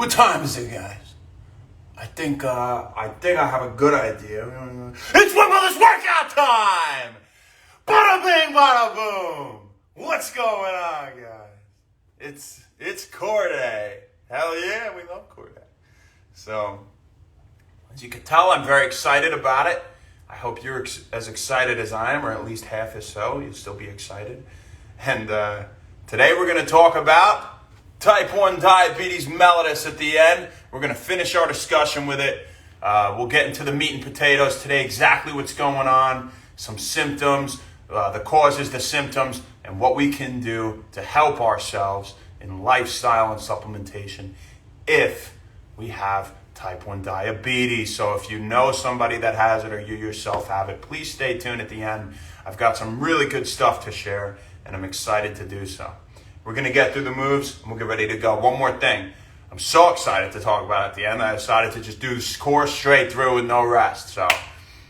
What time is it, guys? I think I have a good idea. It's Wend workout time! Bada bing, bada boom! What's going on, guys? It's core day. Hell yeah, we love core day. So, as you can tell, I'm very excited about it. I hope you're as excited as I am, or at least half as so. You'll still be excited. And today we're going to talk about type 1 diabetes mellitus at the end. We're going to finish our discussion with it. We'll get into the meat and potatoes today, exactly what's going on, some symptoms, the causes, the symptoms, and what we can do to help ourselves in lifestyle and supplementation if we have type 1 diabetes. So if you know somebody that has it or you yourself have it, please stay tuned at the end. I've got some really good stuff to share, and I'm excited to do so. We're going to get through the moves, and we'll get ready to go. One more thing. I'm so excited to talk about at the end. I decided to just do this course straight through with no rest. So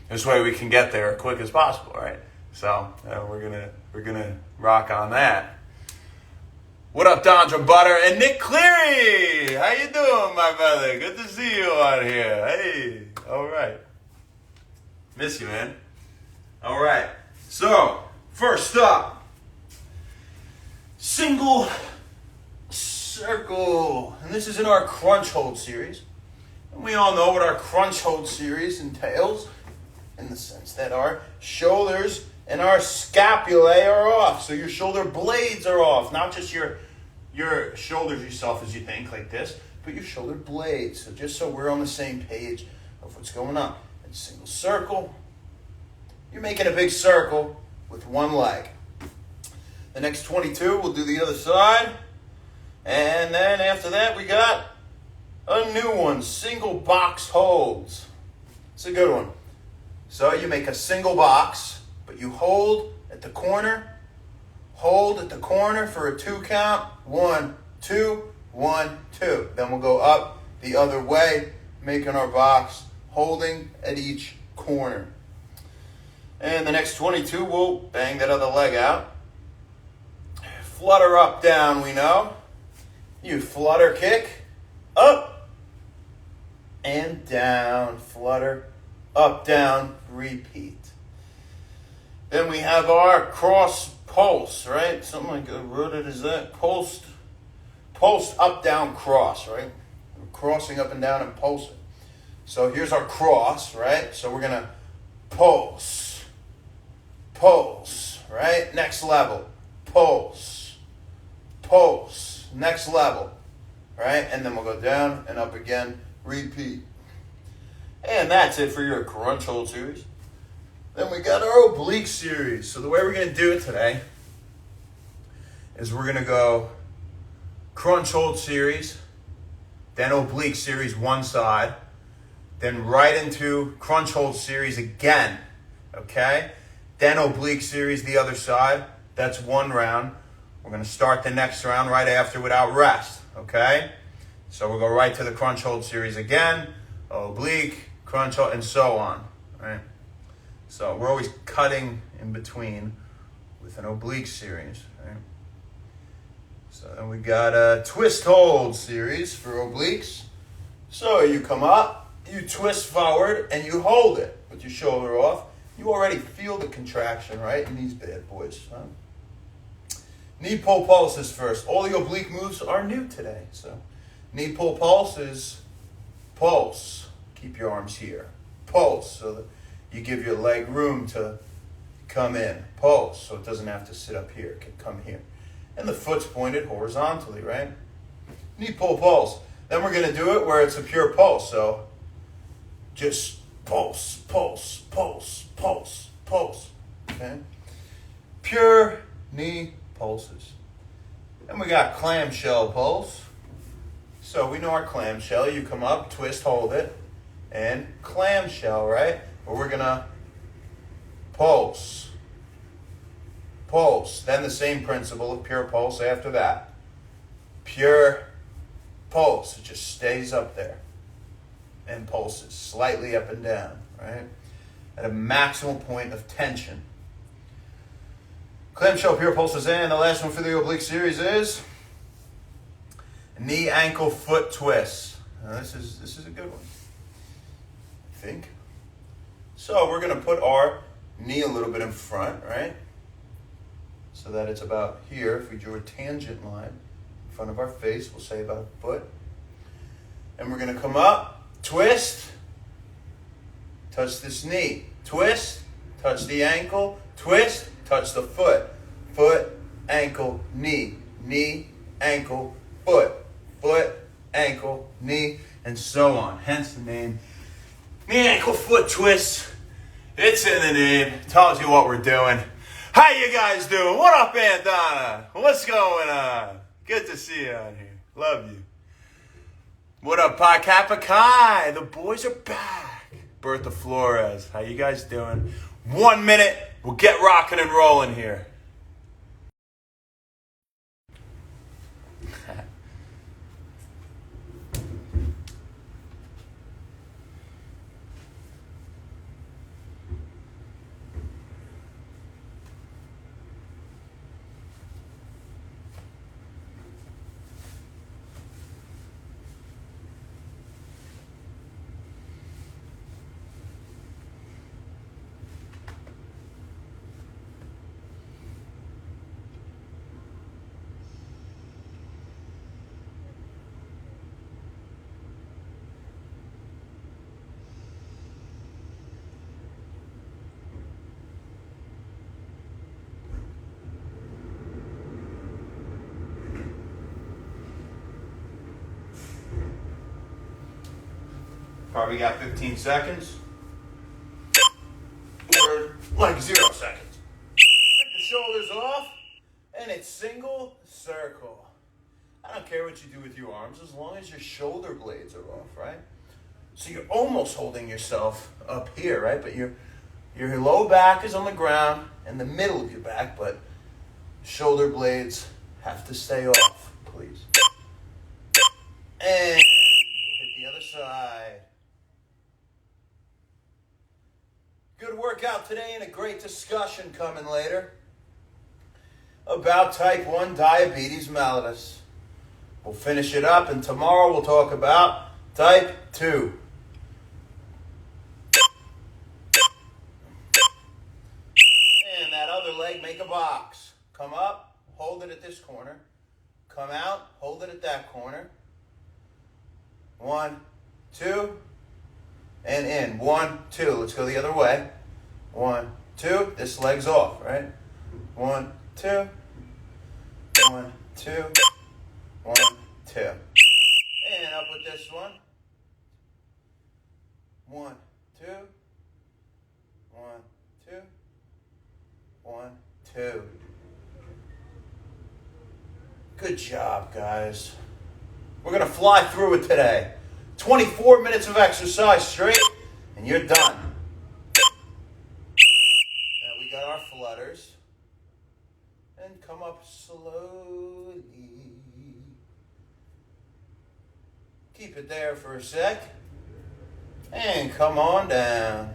this way we can get there as quick as possible, right? So we're gonna rock on that. What up, Dondra Butter and Nick Cleary? How you doing, my brother? Good to see you on here. Hey, all right. Miss you, man. All right. So first up. Single circle. And this is in our crunch hold series. And we all know what our crunch hold series entails in the sense that our shoulders and our scapulae are off. So your shoulder blades are off. Not just your shoulders yourself as you think like this, but your shoulder blades. So just so we're on the same page of what's going on. And single circle. You're making a big circle with one leg. The next 22, we'll do the other side. And then after that, we got a new one, single box holds. It's a good one. So you make a single box, but you hold at the corner for a 2 count. 1, 2, 1, 2. Then we'll go up the other way, making our box, holding at each corner. And the next 22, we'll bang that other leg out. Flutter up, down, we know. You flutter kick, up, and down. Flutter, up, down, repeat. Then we have our cross pulse, right? Something like I wrote it as that. Pulse, up, down, cross, right? We're crossing up and down and pulsing. So here's our cross, right? So we're going to pulse, right? Next level, pulse, next level, right? And then we'll go down and up again, repeat. And that's it for your crunch hold series. Then we got our oblique series. So the way we're going to do it today is we're going to go crunch hold series, then oblique series one side, then right into crunch hold series again, okay? Then oblique series the other side. That's one round. We're going to start the next round right after without rest, okay? So we'll go right to the crunch hold series again, oblique, crunch hold, and so on, right? So we're always cutting in between with an oblique series, right? So then we got a twist hold series for obliques. So you come up, you twist forward, and you hold it with your shoulder off. You already feel the contraction, right, in these bad boys, huh? Knee pull pulses first. All the oblique moves are new today. So knee pull pulse is pulse. Keep your arms here. Pulse, so that you give your leg room to come in. Pulse, so it doesn't have to sit up here. It can come here. And the foot's pointed horizontally, right? Knee pull pulse. Then we're going to do it where it's a pure pulse. So just pulse, pulse, pulse, pulse, pulse. Okay? Pure knee pulses. And we got clamshell pulse. So we know our clamshell. You come up, twist, hold it, and clamshell, right? But we're going to pulse. Pulse. Then the same principle of pure pulse after that. Pure pulse. It just stays up there and pulses slightly up and down, right? At a maximum point of tension. Clamshell pure pulses in. The last one for the oblique series is knee, ankle, foot twists. Now this is a good one, I think. So we're going to put our knee a little bit in front, right? So that it's about here. If we drew a tangent line in front of our face, we'll say about a foot. And we're going to come up, twist, touch this knee, twist, touch the ankle, twist, touch the foot, foot, ankle, knee, knee, ankle, foot, foot, ankle, knee, and so on. Hence the name, knee, ankle, foot twist. It's in the name. Tells you what we're doing. How you guys doing? What up, Aunt Donna? What's going on? Good to see you on here. Love you. What up, Pi Kappa Chi? The boys are back. Bertha Flores, how you guys doing? 1 minute, we'll get rocking and rolling here. Probably got 15 seconds. Or like 0 seconds. Take the shoulders off, and it's single circle. I don't care what you do with your arms as long as your shoulder blades are off, right? So you're almost holding yourself up here, right? But your low back is on the ground and the middle of your back, but shoulder blades have to stay off, please. And we'll hit the other side. Good workout today and a great discussion coming later about type 1 diabetes mellitus. We'll finish it up, and tomorrow we'll talk about type 2. And that other leg, make a box. Come up, hold it at this corner. Come out, hold it at that corner. 1, 2, and in. 1, 2. Let's go the other way. 1, 2. This leg's off, right? 1, 2. 1, 2. 1, 2. And up with this one. 1, 2. 1, 2. 1, 2. Good job, guys. We're going to fly through it today. 24 minutes of exercise straight, and you're done. Now we got our flutters. And come up slowly. Keep it there for a sec. And come on down.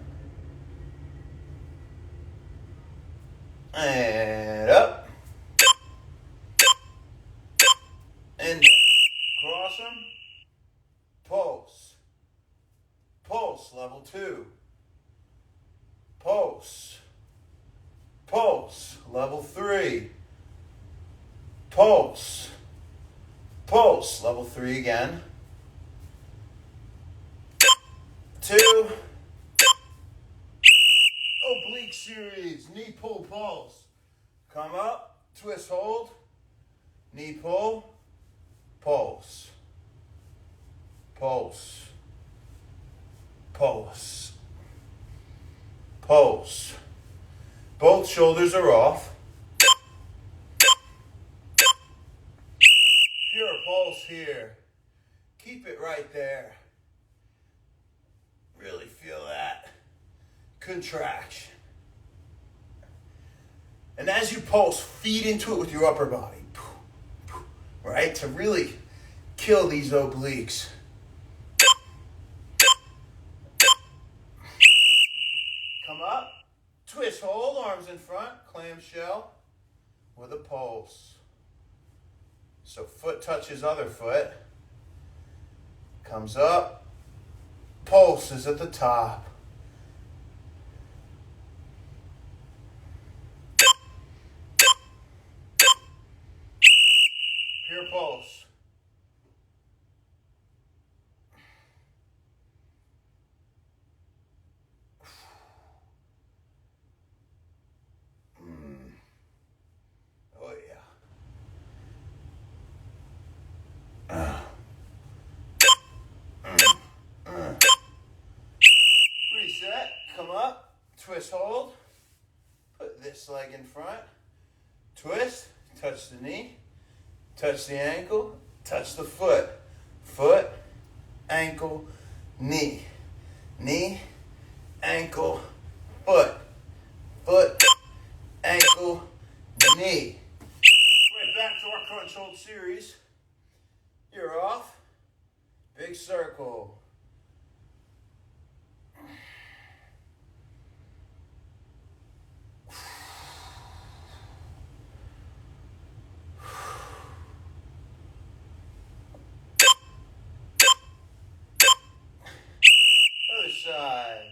And up. And down. Cross them. Pulse. Pulse, level 2. Pulse. Pulse, level 3. Pulse. Pulse, level 3 again. 2. Oblique series, knee pull, pulse. Come up, twist, hold. Knee pull, pulse. Pulse. Pulse. Pulse. Both shoulders are off. Pure pulse here. Keep it right there. Really feel that contraction. And as you pulse, feed into it with your upper body. Right? To really kill these obliques. Come up. Twist, hold, arms in front, clamshell with a pulse. So foot touches other foot. Comes up. Pulse is at the top. Pure pulse. Oh yeah. Reset. Come up. Twist, hold. Put this leg in front. Twist. Touch the knee. Touch the ankle. Touch the foot. Foot. Ankle. Knee. Knee. Ankle. Foot. Foot. Ankle. Knee. Right back to our crunch hold series. You're off. Big circle. Other side.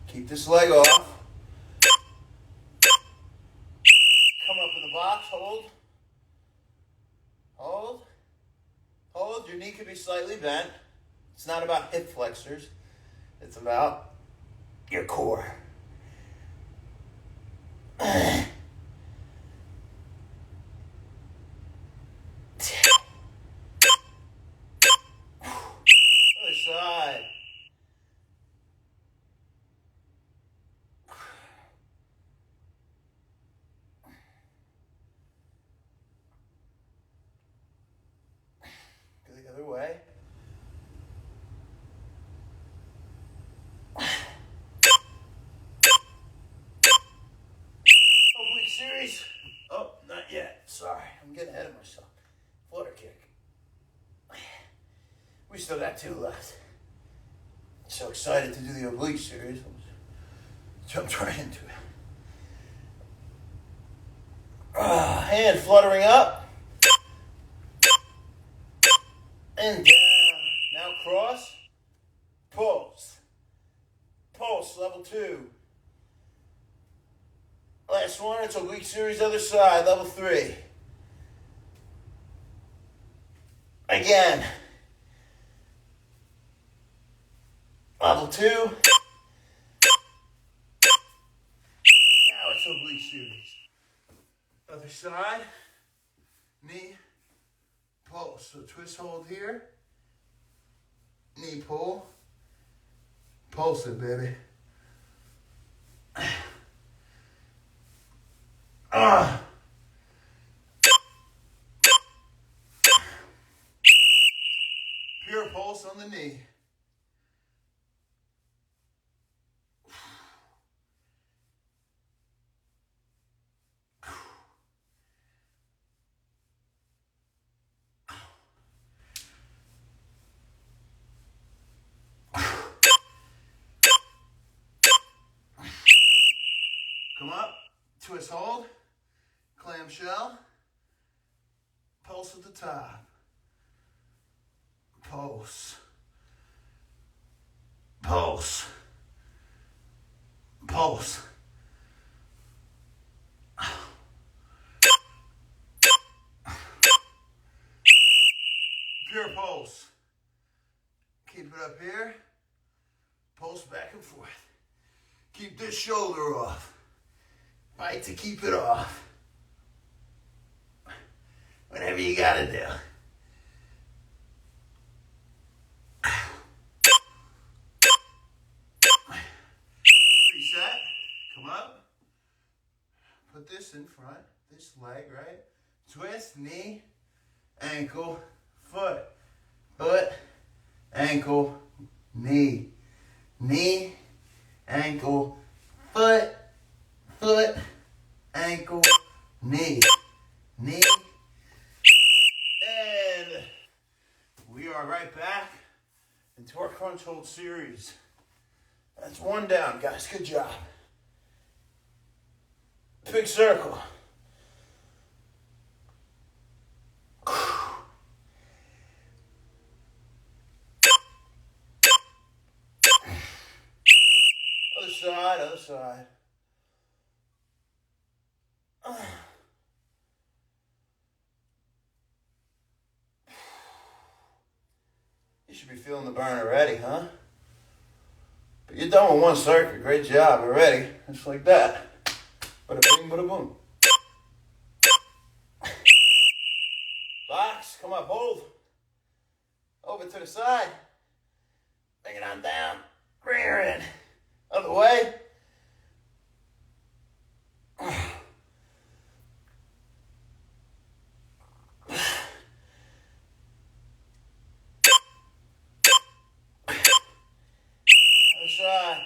Keep this leg off. Come up in the box. Hold. Hold. Hold. Your knee could be slightly bent. It's not about hip flexors. It's about your core. Other side. Go the other way. Oblique series. Oh, not yet. Sorry, I'm getting ahead of myself. Flutter kick. We still got 2 left. So excited to do the oblique series. Jumped right into it. Hand fluttering up. And down. Now cross. Pulse. Pulse, level 2. Last one, it's oblique series, other side, level 3. Again. Level 2. Now it's oblique series. Other side. Knee. Pulse. So twist, hold here. Knee pull. Pulse it, baby. Pure pulse on the knee. Come up, twist, hold, clamshell, pulse at the top, pulse, pulse, pulse. Pure pulse. Keep it up here, pulse back and forth. Keep this shoulder off. Fight to keep it off. Whatever you gotta do. Reset. Come up. Put this in front. This leg, right? Twist, knee, ankle, foot. Foot, ankle, knee. Knee, ankle, foot. Foot, ankle, knee, knee, are right back into our crunch hold series. That's one down, guys. Good job. Big circle. Other side, other side. You should be feeling the burn already, huh? But you're done with one circuit. Great job already. Just like that. Bada bing, bada boom. Box, come up, hold. Over to the side. Bring it on down. Rear in. Other way. Other side.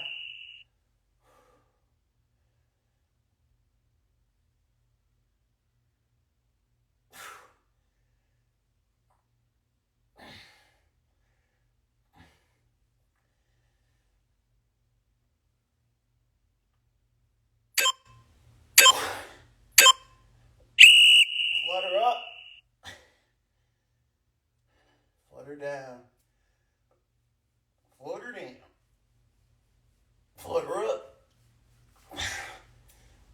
Flutter up. Flutter down. Flutter down. Flutter up.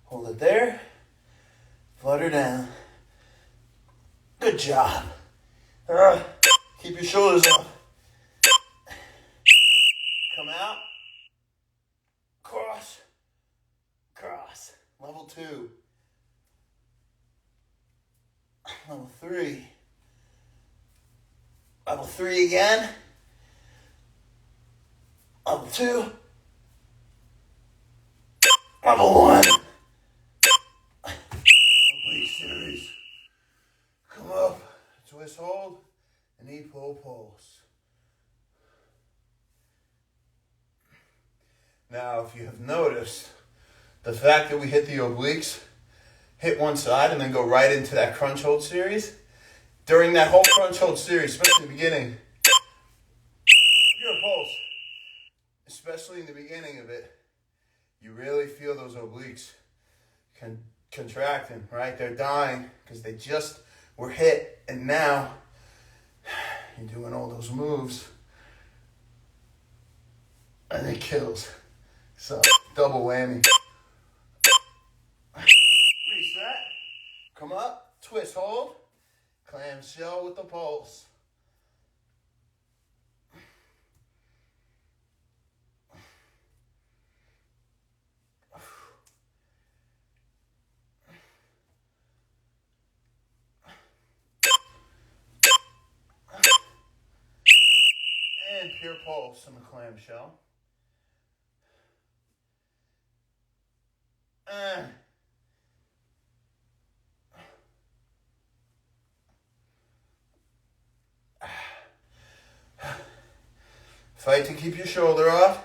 Hold it there. Flutter down. Good job. Keep your shoulders up. Come out. Cross. Cross. Level 2. Level 3. Level 3 again. Level 2. Level 1. Oblique series. Come up. Twist hold. And knee pull pulse. Now, if you have noticed, the fact that we hit the obliques, hit one side, and then go right into that crunch hold series, during that whole crunch hold series, especially in the beginning, your pulse, especially in the beginning of it, you really feel those obliques contracting, right? They're dying because they just were hit, and now you're doing all those moves, and it kills. So, double whammy. Reset. Come up. Twist, hold. Clamshell with the pulse. And pure pulse in the clamshell. Fight to keep your shoulder off.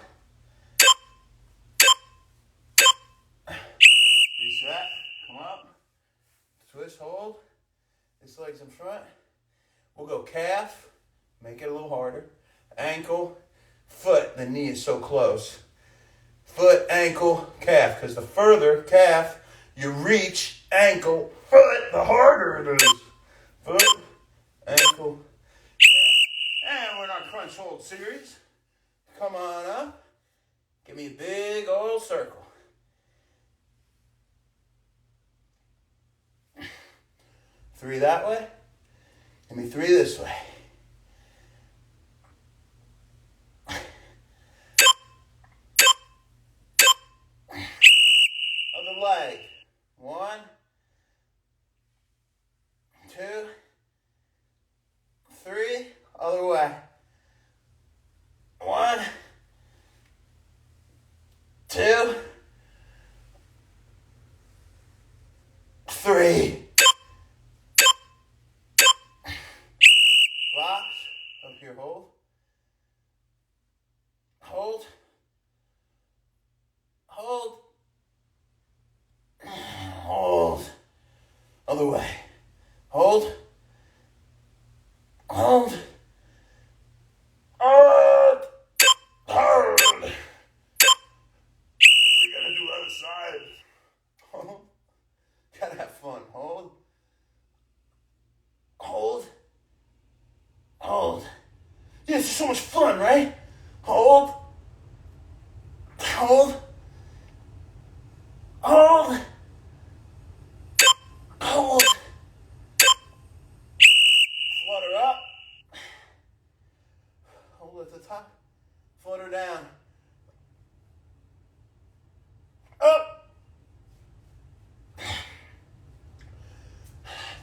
Reset. Come up. Twist, hold. This leg's in front. We'll go calf. Make it a little harder. Ankle. Foot. The knee is so close. Foot, ankle, calf. Because the further calf you reach, ankle, foot, the harder it is. Foot, ankle, calf. And we're in our crunch hold series. Come on up. Give me a big old circle. 3 that way. Give me 3 this way. Other leg. 1, 2, 3. Other way. 1, 2, 3. Box. Up here, hold. Hold. Hold. Hold. Other way. Hold. Hold. This is so much fun, right? Hold. Hold. Hold. Hold. Flutter up. Hold at the top. Flutter down. Up.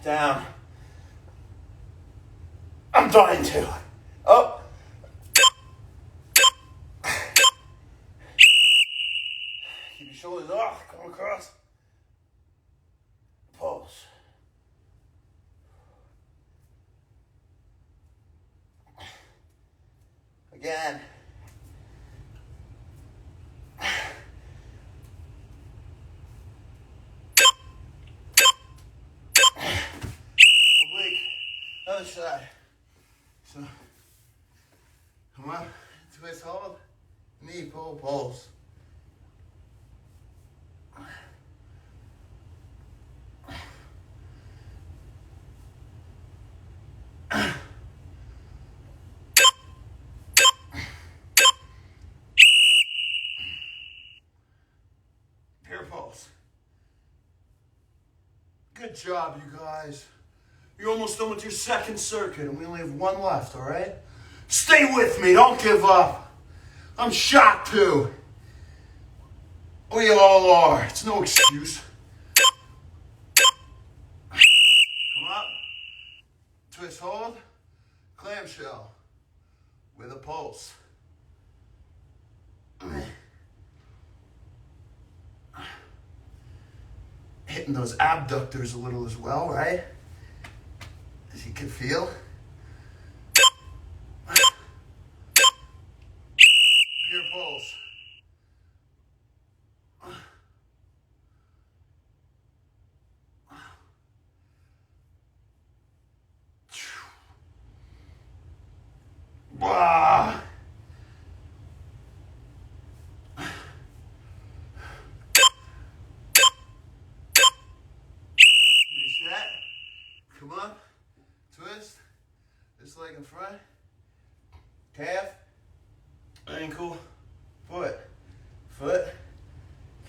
Down. I'm dying to. Up. Keep your shoulders off. Come across. Pulse. Again. Oblique. Other side. So, come up, twist, hold, knee, pull, pulse. Pure pulse. Good job, you guys. You're almost done with your second circuit, and we only have one left, all right? Stay with me. Don't give up. I'm shot too. We all are. It's no excuse. Come up. Twist, hold. Clamshell. With a pulse. Hitting those abductors a little as well, right? As you can feel. Pure pulse. Wow. Reset. Come on. Twist. This leg in front. Calf. Ankle. Foot. Foot.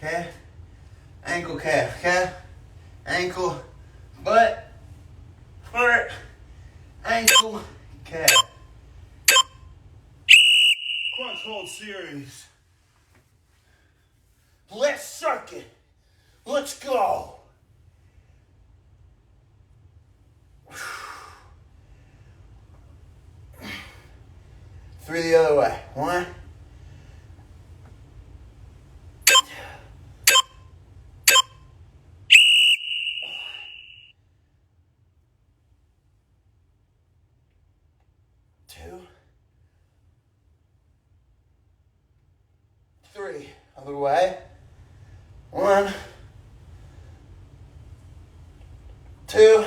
Calf. Ankle, calf. Calf. Ankle. Butt. Foot. Ankle. Calf. Crunch hold series. Last circuit. Let's go. Three the other way. 1. 2. 3. Other way. 1. 2.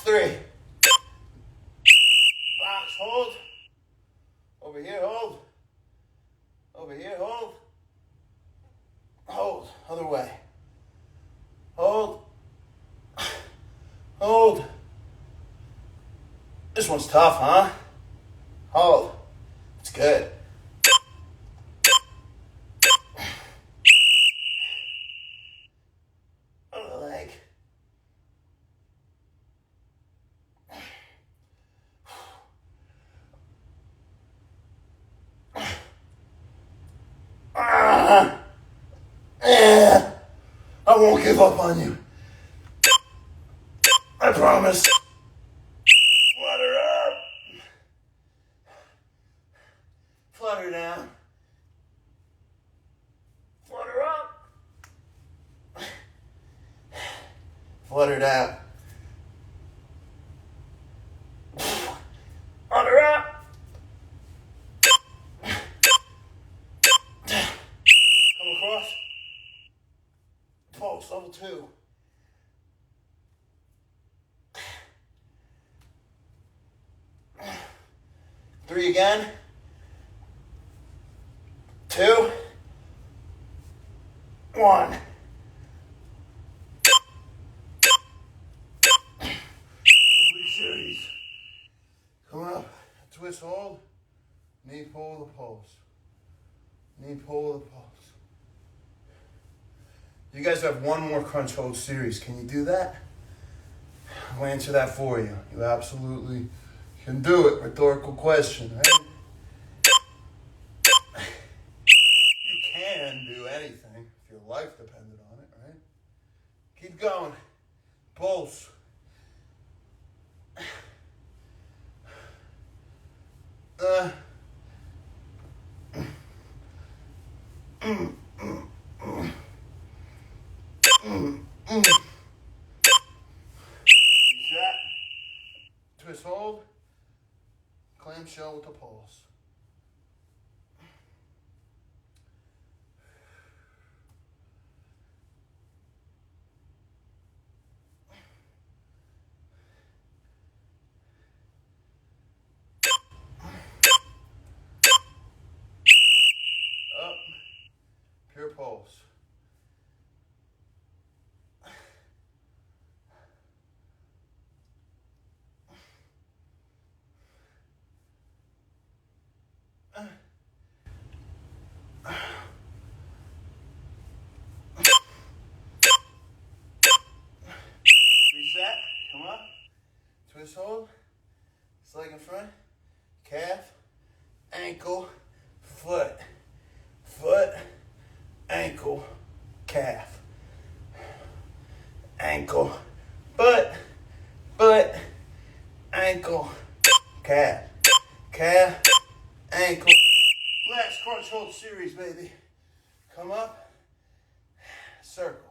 3. Box, hold. Over here, hold. Over here, hold. Hold. Other way. Hold. Hold. This one's tough, huh? Hold. It's good. Other leg. I won't give up on you. I promise. Flutter up. Flutter down. Flutter up. Flutter down. Flutter up. Come across. Pulse, level 2. Three again. 2. 1. Oblique series. Twist, hold. Knee, pull the pulse. Knee, pull the pulse. You guys have one more crunch hold series. Can you do that? I'll answer that for you. You absolutely can do it. Rhetorical question, right? You can do anything if your life depended on it, right? Keep going. Pulse. Reset. Twist, hold. Clamshell with the pulse. Up. Pure pulse. Reset. Come up. Twist, hold. This leg in front. Calf. Ankle. Foot. Foot. Ankle. Calf. Ankle. Foot. Foot. Ankle. Calf. Calf. Ankle. Last crunch hold series, baby. Come up. Circle.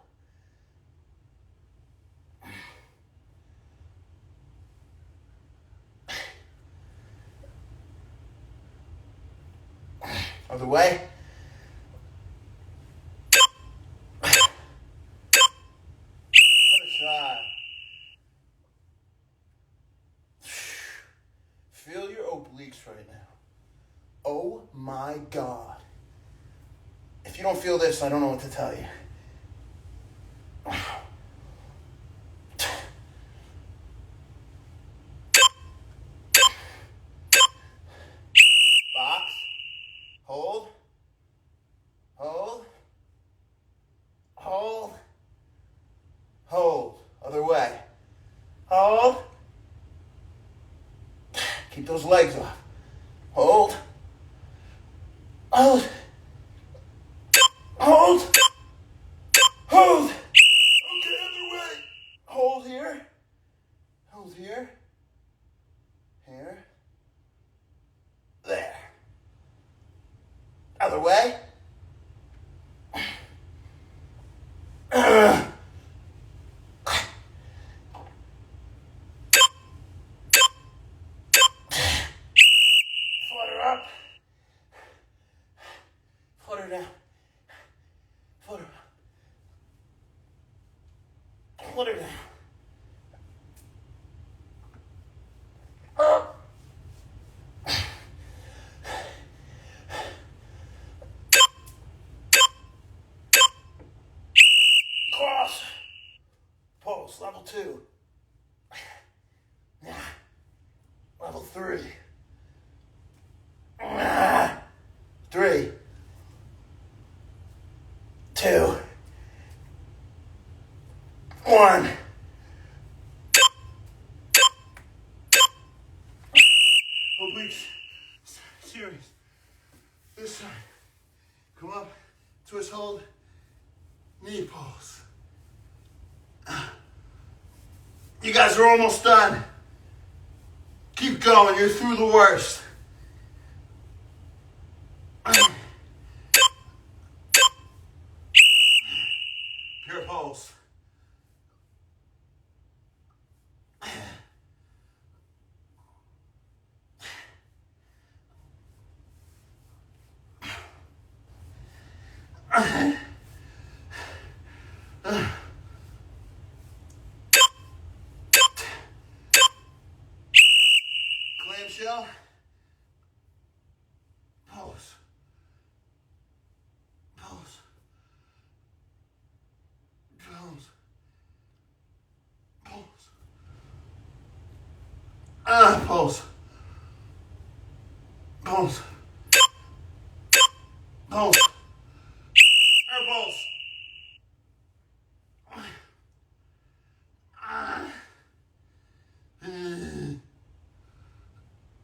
Other way. Other side. Feel your obliques right now. Oh my God. If you don't feel this, I don't know what to tell you. Box. Hold. Hold. Hold. Hold. Other way. Hold. Keep those legs off. Hold. Hold. Hold. Hold. Okay, other way. Hold here. Hold here. Here. There. Other way. Flutter up. Flutter down. Flutter up. Flutter down. Up. Cross. Pulse. Level 2. Level 3. 3. 2. 1. Obliques series. This side. Come up. Twist, hold. Knee pulse. You guys are almost done. Keep going. You're through the worst. Pure pulse. Clamshell. Pulse. Pulse. Pulse. Pulse. Pulse. Pulse. Pulse. Air pulse.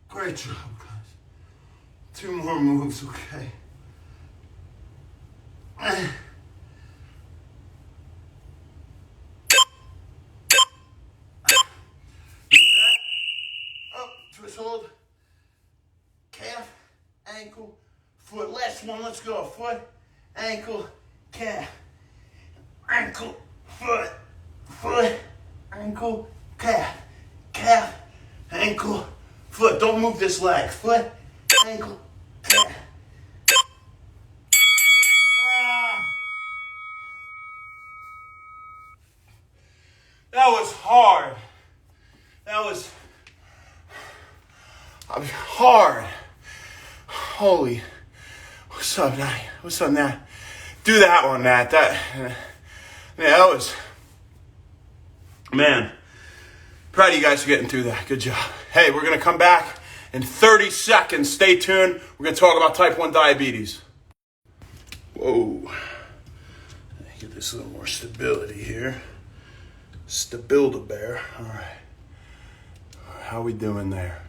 Great job, guys. 2 more moves, okay? Reset. Up, twist, hold. Calf, ankle, foot. Last one, let's go. Foot, ankle, calf. Ankle, foot, foot, ankle, calf. Calf, ankle, foot. Don't move this leg. Foot, ankle, calf. That was hard. That was hard. Holy. What's up, Nat? What's up, Nat? Do that one, Nat. That was... Man. Proud of you guys for getting through that. Good job. Hey, we're going to come back in 30 seconds. Stay tuned. We're going to talk about type 1 diabetes. Whoa. Get this a little more stability here. Stabilda-bear. All right. How we doing there?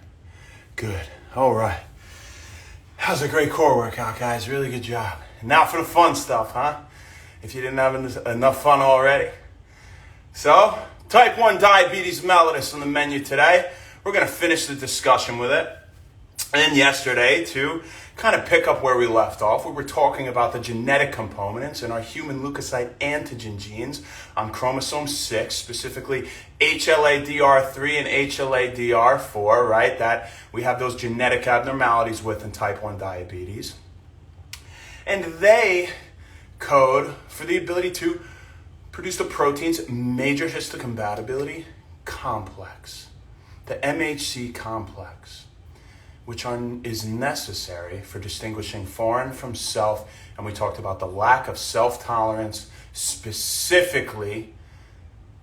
Good. All right. That was a great core workout, guys. Really good job. And now for the fun stuff, huh? If you didn't have enough fun already. So, type 1 diabetes mellitus on the menu today. We're going to finish the discussion with it. And yesterday, to kind of pick up where we left off, we were talking about the genetic components in our human leukocyte antigen genes on chromosome 6, specifically HLA-DR3 and HLA-DR4, right? That we have those genetic abnormalities with in type 1 diabetes. And they code for the ability to produce the protein's major histocompatibility complex, the MHC complex, which is necessary for distinguishing foreign from self. And we talked about the lack of self-tolerance specifically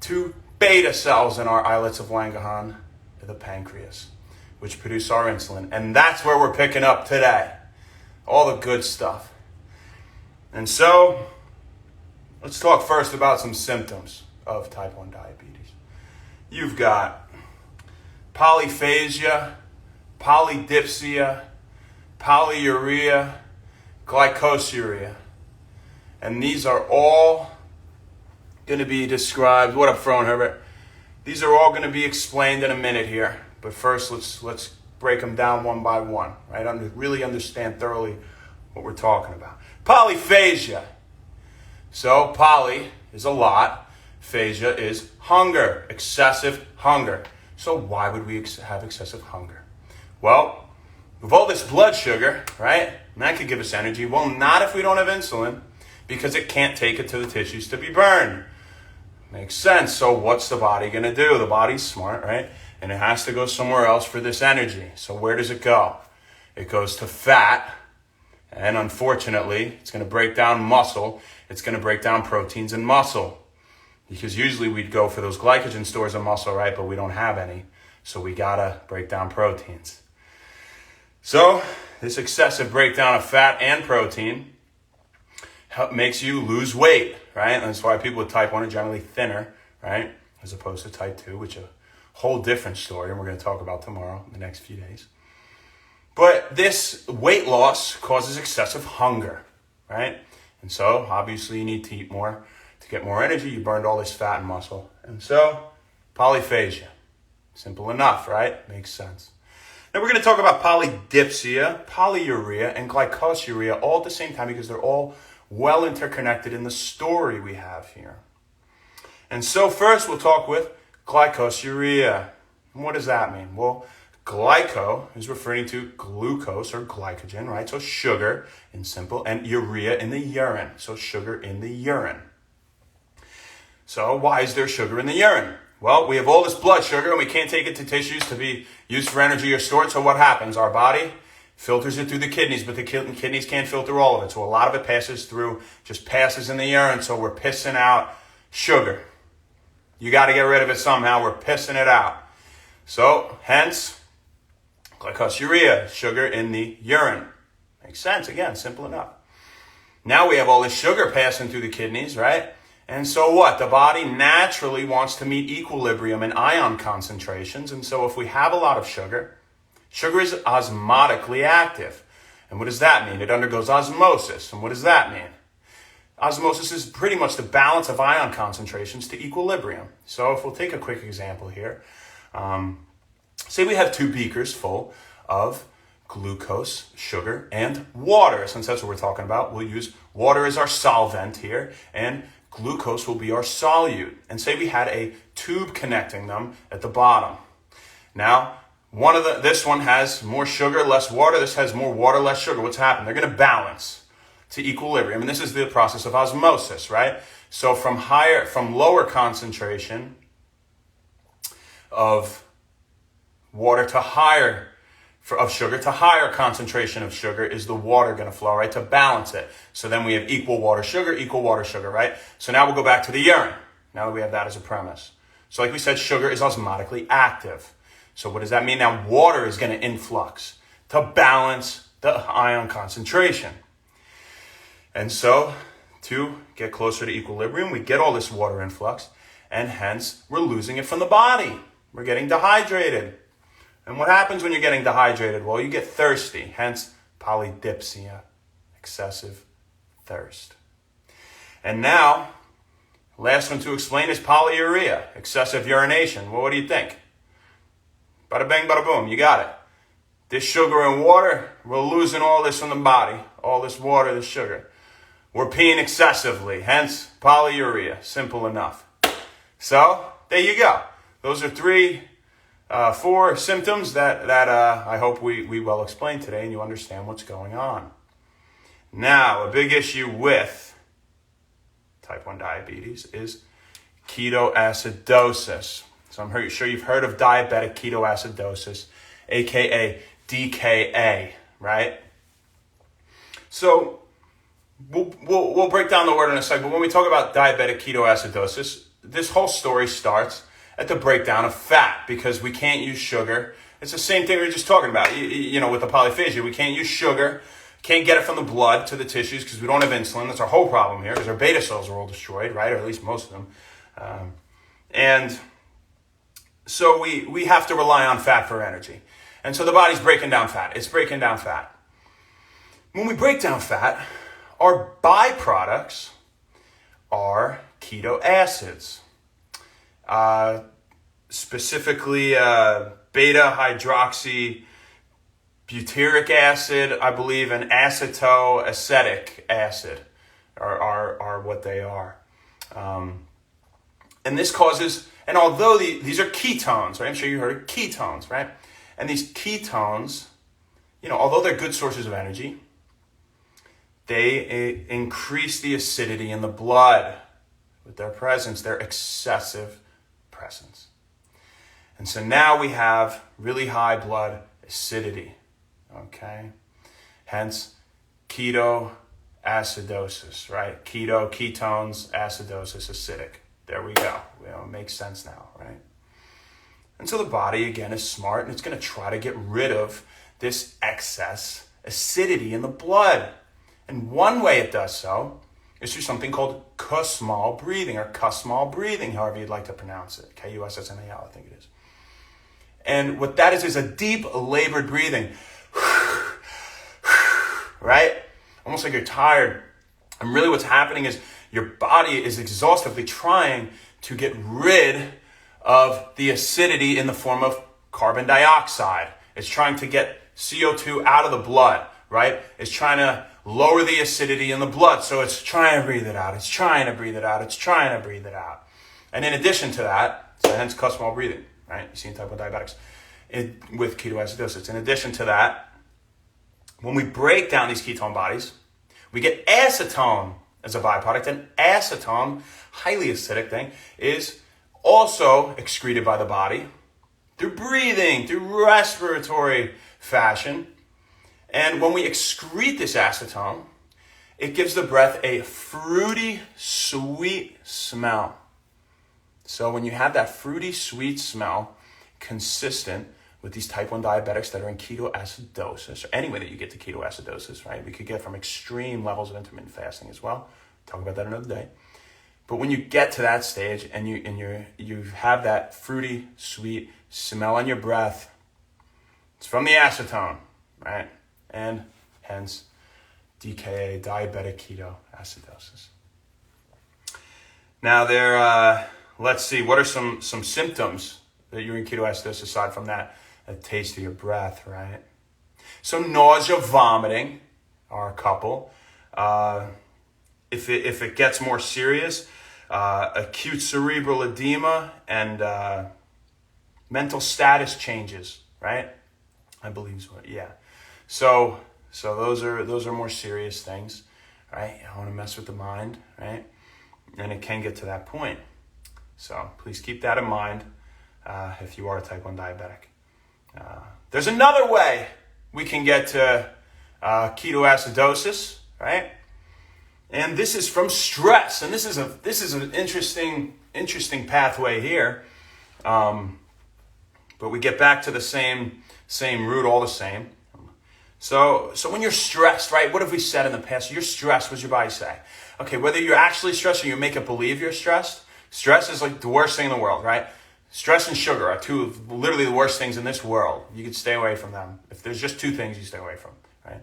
to beta cells in our islets of Langerhans, the pancreas, which produce our insulin. And that's where we're picking up today. All the good stuff. And so, let's talk first about some symptoms of type 1 diabetes. You've got polyphagia, polydipsia, polyuria, glycosuria. And these are all going to be described. What up, Froen Herbert? These are all going to be explained in a minute here. But first, let's break them down one by one, right? Really understand thoroughly what we're talking about. Polyphagia. So poly is a lot. Phagia is hunger, excessive hunger. So why would we have excessive hunger? Well, with all this blood sugar, right, and that could give us energy. Well, not if we don't have insulin, because it can't take it to the tissues to be burned. Makes sense. So what's the body going to do? The body's smart, right? And it has to go somewhere else for this energy. So where does it go? It goes to fat. And unfortunately, it's going to break down muscle. It's going to break down proteins in muscle. Because usually we'd go for those glycogen stores in muscle, right? But we don't have any. So we got to break down proteins. So this excessive breakdown of fat and protein makes you lose weight, right? And that's why people with type 1 are generally thinner, right? As opposed to type 2, which is a whole different story. And we're going to talk about tomorrow in the next few days. But this weight loss causes excessive hunger, right? And so obviously you need to eat more to get more energy. You burned all this fat and muscle. And so polyphagia. Simple enough, right? Makes sense. Now we're going to talk about polydipsia, polyuria, and glycosuria all at the same time because they're all well interconnected in the story we have here. And so first we'll talk with glycosuria. And what does that mean? Well, glyco is referring to glucose or glycogen, right? So sugar in simple, and urea in the urine. So sugar in the urine. So why is there sugar in the urine? Well, we have all this blood sugar and we can't take it to tissues to be used for energy or stored. So what happens? Our body filters it through the kidneys, but the kidneys can't filter all of it. So a lot of it passes in the urine. So we're pissing out sugar. You got to get rid of it somehow. We're pissing it out. So hence, Glycosuria, sugar in the urine. Makes sense. Again, simple enough. Now we have all this sugar passing through the kidneys, right? And so what? The body naturally wants to meet equilibrium in ion concentrations. And so if we have a lot of sugar, sugar is osmotically active. And what does that mean? It undergoes osmosis. And what does that mean? Osmosis is pretty much the balance of ion concentrations to equilibrium. So if we'll take a quick example here. Say we have 2 beakers full of glucose, sugar, and water. Since that's what we're talking about, we'll use water as our solvent here, and glucose will be our solute. And say we had a tube connecting them at the bottom. Now, this one has more sugar, less water. This has more water, less sugar. What's happened? They're going to balance to equilibrium. And this is the process of osmosis, right? So from lower concentration of water to higher of sugar to higher concentration of sugar is the water going to flow, right? To balance it. So then we have equal water, sugar, right? So now we'll go back to the urine. Now that we have that as a premise. So like we said, sugar is osmotically active. So what does that mean? Now water is going to influx to balance the ion concentration. And so to get closer to equilibrium, we get all this water influx, and hence we're losing it from the body. We're getting dehydrated. And what happens when you're getting dehydrated? Well, you get thirsty, hence polydipsia, excessive thirst. And now, last one to explain is polyuria, excessive urination. Well, what do you think? Bada bang, bada boom, you got it. This sugar and water, we're losing all this from the body, all this water, this sugar. We're peeing excessively, hence polyuria, simple enough. So, there you go. Those are 4 symptoms that I hope we well explained today and you understand what's going on. Now, a big issue with type 1 diabetes is ketoacidosis. So I'm sure you've heard of diabetic ketoacidosis, aka DKA, right? So we'll break down the word in a second, but when we talk about diabetic ketoacidosis, this whole story starts at the breakdown of fat, because we can't use sugar. It's the same thing we were just talking about, you know, with the polyphagia. We can't use sugar, can't get it from the blood to the tissues because we don't have insulin. That's our whole problem here, because our beta cells are all destroyed, right? Or at least most of them. And so we have to rely on fat for energy. And so the body's breaking down fat. It's breaking down fat. When we break down fat, our byproducts are keto acids. Specifically beta hydroxy butyric acid, I believe, and acetoacetic acid are what they are. And this causes, and although these are ketones, right? I'm sure you heard of ketones, right? And these ketones, you know, although they're good sources of energy, they increase the acidity in the blood with their presence, their excessive presence. And so now we have really high blood acidity, okay? Hence, ketoacidosis, right? Keto, ketones, acidosis, acidic. There we go. You know, it makes sense now, right? And so the body, again, is smart, and it's going to try to get rid of this excess acidity in the blood. And one way it does so is through something called Kussmaul breathing, or Kussmaul breathing, however you'd like to pronounce it. Kussmaul, I think it is. And what that is a deep, labored breathing. Right? Almost like you're tired. And really what's happening is your body is exhaustively trying to get rid of the acidity in the form of carbon dioxide. It's trying to get CO2 out of the blood, right? It's trying to lower the acidity in the blood. So it's trying to breathe it out. It's trying to breathe it out. It's trying to breathe it out. And in addition to that, so hence Kussmaul breathing, right? You see in type 1 diabetics with ketoacidosis. In addition to that, when we break down these ketone bodies, we get acetone as a byproduct. And acetone, highly acidic thing, is also excreted by the body through breathing, through respiratory fashion. And when we excrete this acetone, it gives the breath a fruity, sweet smell. So when you have that fruity, sweet smell consistent with these type 1 diabetics that are in ketoacidosis, or any way that you get to ketoacidosis, right? We could get from extreme levels of intermittent fasting as well. Talk about that another day. But when you get to that stage and you have that fruity, sweet smell on your breath, it's from the acetone, right? And hence DKA, diabetic ketoacidosis. Now let's see, what are some symptoms that you're in ketoacidosis aside from that taste of your breath, right? So nausea, vomiting are a couple. If it gets more serious, acute cerebral edema and mental status changes, right? I believe so. Yeah. So those are more serious things, right? You don't want to mess with the mind, right? And it can get to that point. So please keep that in mind if you are a type 1 diabetic. There's another way we can get to ketoacidosis, right? And this is from stress, and this is an interesting pathway here. But we get back to the same root, all the same. So when you're stressed, right? What have we said in the past? You're stressed. What does your body say? Okay, whether you're actually stressed or you make it believe you're stressed, stress is like the worst thing in the world, right? Stress and sugar are two of literally the worst things in this world. You can stay away from them. If there's just two things you stay away from, right?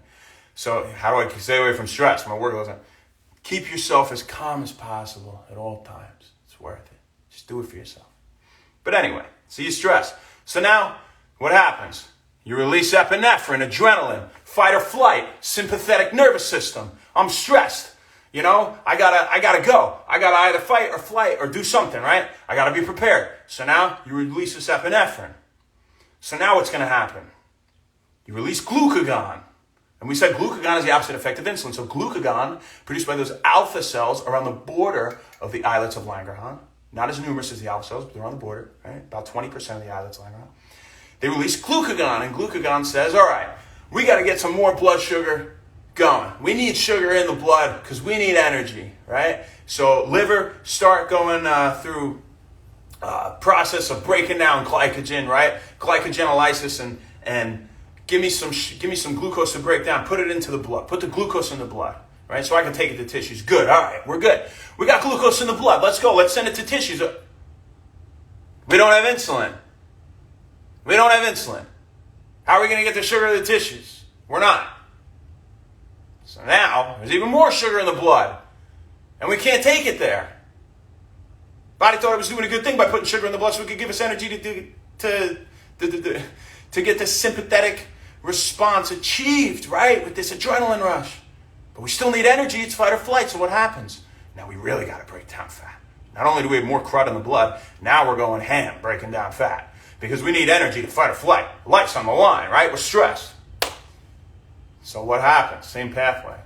So how do I stay away from stress? My word goes on. Keep yourself as calm as possible at all times. It's worth it. Just do it for yourself. But anyway, so you stress. So now what happens? You release epinephrine, adrenaline, fight or flight, sympathetic nervous system. I'm stressed. You know, I gotta go. I gotta either fight or flight or do something, right? I gotta be prepared. So now you release this epinephrine. So now what's gonna happen? You release glucagon. And we said glucagon is the opposite effect of insulin. So glucagon, produced by those alpha cells around the border of the islets of Langerhans, not as numerous as the alpha cells, but they're on the border, right? About 20% of the islets of Langerhans. They release glucagon, and glucagon says, all right, we got to get some more blood sugar going. We need sugar in the blood because we need energy, right? So liver start going through process of breaking down glycogen, right? Glycogenolysis and give me some glucose to break down. Put it into the blood. Put the glucose in the blood, right? So I can take it to tissues. Good. All right, we're good. We got glucose in the blood. Let's go. Let's send it to tissues. We don't have insulin. We don't have insulin. How are we going to get the sugar to the tissues? We're not. So now there's even more sugar in the blood, and we can't take it there. Body thought it was doing a good thing by putting sugar in the blood so it could give us energy to get this sympathetic response achieved, right, with this adrenaline rush. But we still need energy. It's fight or flight. So what happens? Now we really got to break down fat. Not only do we have more crud in the blood, now we're going ham, breaking down fat. Because we need energy to fight or flight. Life's on the line, right? We're stressed. So what happens? Same pathway.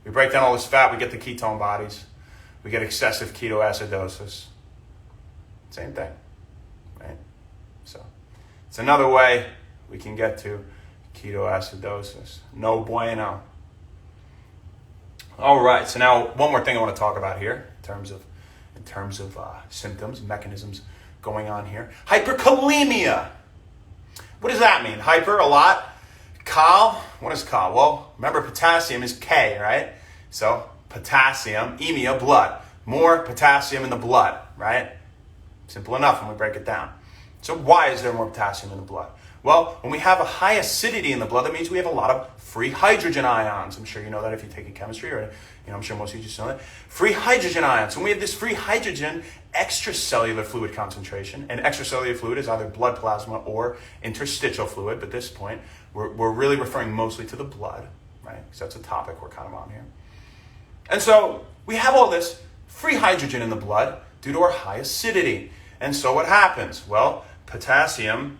We break down all this fat, we get the ketone bodies. We get excessive ketoacidosis. Same thing, right? So it's another way we can get to ketoacidosis. No bueno. All right, so now one more thing I want to talk about here in terms of symptoms, mechanisms going on here. Hyperkalemia. What does that mean? Hyper, a lot. Kal, what is kal? Well, remember potassium is K, right? So potassium, emia, blood. More potassium in the blood, right? Simple enough when we break it down. So why is there more potassium in the blood? Well, when we have a high acidity in the blood, that means we have a lot of free hydrogen ions. I'm sure you know that if you take chemistry, or I'm sure most of you just know that. Free hydrogen ions. When we have this free hydrogen, extracellular fluid concentration, and extracellular fluid is either blood plasma or interstitial fluid, but at this point, we're really referring mostly to the blood, right? Because that's a topic we're kind of on here. And so we have all this free hydrogen in the blood due to our high acidity. And so what happens? Well, potassium,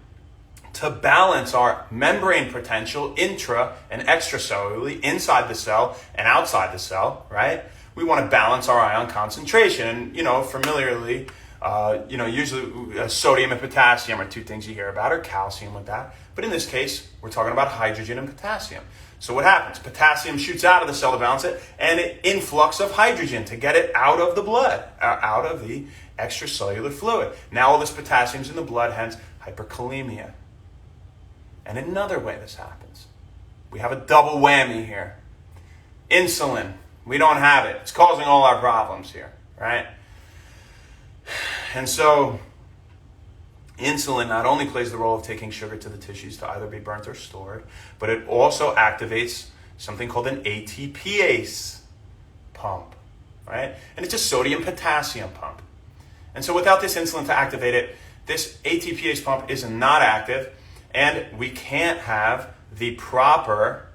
to balance our membrane potential intra and extracellularly, inside the cell and outside the cell, right? We want to balance our ion concentration. And, familiarly, usually sodium and potassium are two things you hear about, or calcium with that. But in this case, we're talking about hydrogen and potassium. So what happens? Potassium shoots out of the cell to balance it, and an influx of hydrogen to get it out of the blood, out of the extracellular fluid. Now all this potassium's in the blood, hence hyperkalemia. And another way this happens, we have a double whammy here. Insulin, we don't have it. It's causing all our problems here, right? And so insulin not only plays the role of taking sugar to the tissues to either be burnt or stored, but it also activates something called an ATPase pump, right? And it's a sodium-potassium pump. And so without this insulin to activate it, this ATPase pump is not active, and we can't have the proper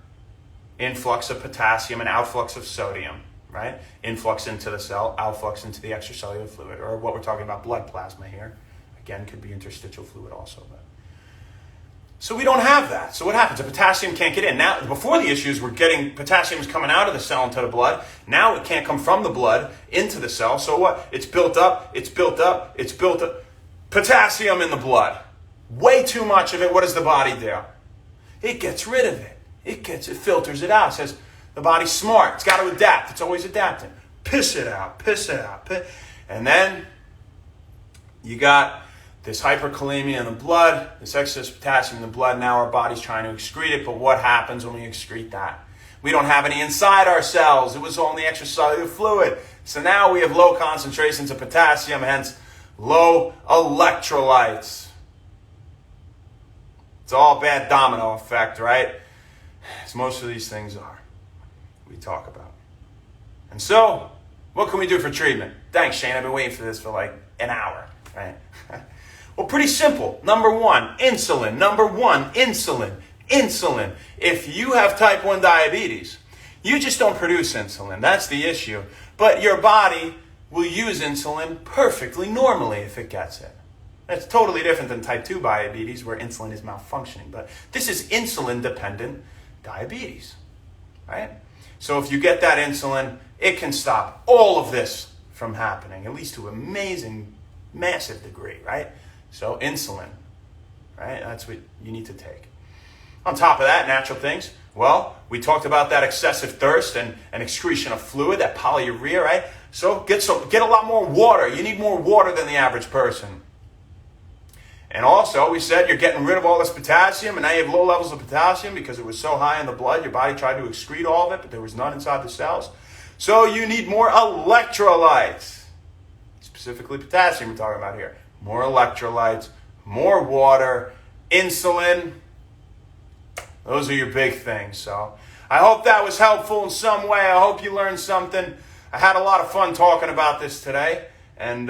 influx of potassium and outflux of sodium, right? Influx into the cell, outflux into the extracellular fluid, or what we're talking about, blood plasma here. Again, could be interstitial fluid also. But. So we don't have that. So what happens? The potassium can't get in. Now, before the issues, we're getting potassium is coming out of the cell into the blood. Now it can't come from the blood into the cell. So what? It's built up, it's built up, it's built up. Potassium in the blood. Way too much of it. What does the body do? It gets rid of it. It filters it out. It says the body's smart. It's got to adapt. It's always adapting. Piss it out. And then you got this hyperkalemia in the blood, this excess potassium in the blood. Now our body's trying to excrete it, but what happens when we excrete that? We don't have any inside our cells. It was only extracellular fluid. So now we have low concentrations of potassium, hence low electrolytes. It's all bad domino effect, right? As most of these things are, we talk about. And so, what can we do for treatment? Thanks, Shane. I've been waiting for this for like an hour, right? Well, pretty simple. Number one, insulin. Insulin. If you have type 1 diabetes, you just don't produce insulin. That's the issue. But your body will use insulin perfectly normally if it gets it. That's totally different than type 2 diabetes where insulin is malfunctioning. But this is insulin-dependent diabetes, right? So if you get that insulin, it can stop all of this from happening, at least to an amazing, massive degree, right? So insulin, right? That's what you need to take. On top of that, natural things. Well, we talked about that excessive thirst and excretion of fluid, that polyuria, right? So get a lot more water. You need more water than the average person. And also, we said you're getting rid of all this potassium, and now you have low levels of potassium because it was so high in the blood. Your body tried to excrete all of it, but there was none inside the cells. So you need more electrolytes. Specifically potassium we're talking about here. More electrolytes, more water, insulin. Those are your big things. So I hope that was helpful in some way. I hope you learned something. I had a lot of fun talking about this today. And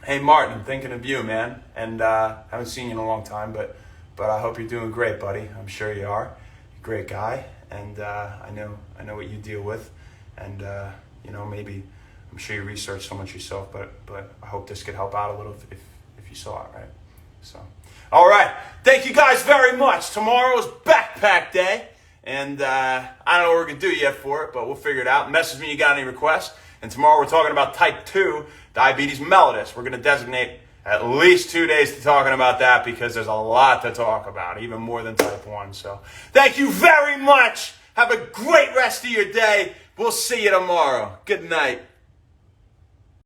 hey, Martin, I'm thinking of you, man. And I haven't seen you in a long time, but I hope you're doing great, buddy. I'm sure you are. You're a great guy. And I know what you deal with. And, maybe I'm sure you research so much yourself, but I hope this could help out a little if you saw it, right? So, all right. Thank you guys very much. Tomorrow is backpack day. And I don't know what we're going to do yet for it, but we'll figure it out. Message me if you got any requests. And tomorrow we're talking about type 2 diabetes mellitus. We're going to designate at least 2 days to talking about that because there's a lot to talk about, even more than type 1. So thank you very much. Have a great rest of your day. We'll see you tomorrow. Good night.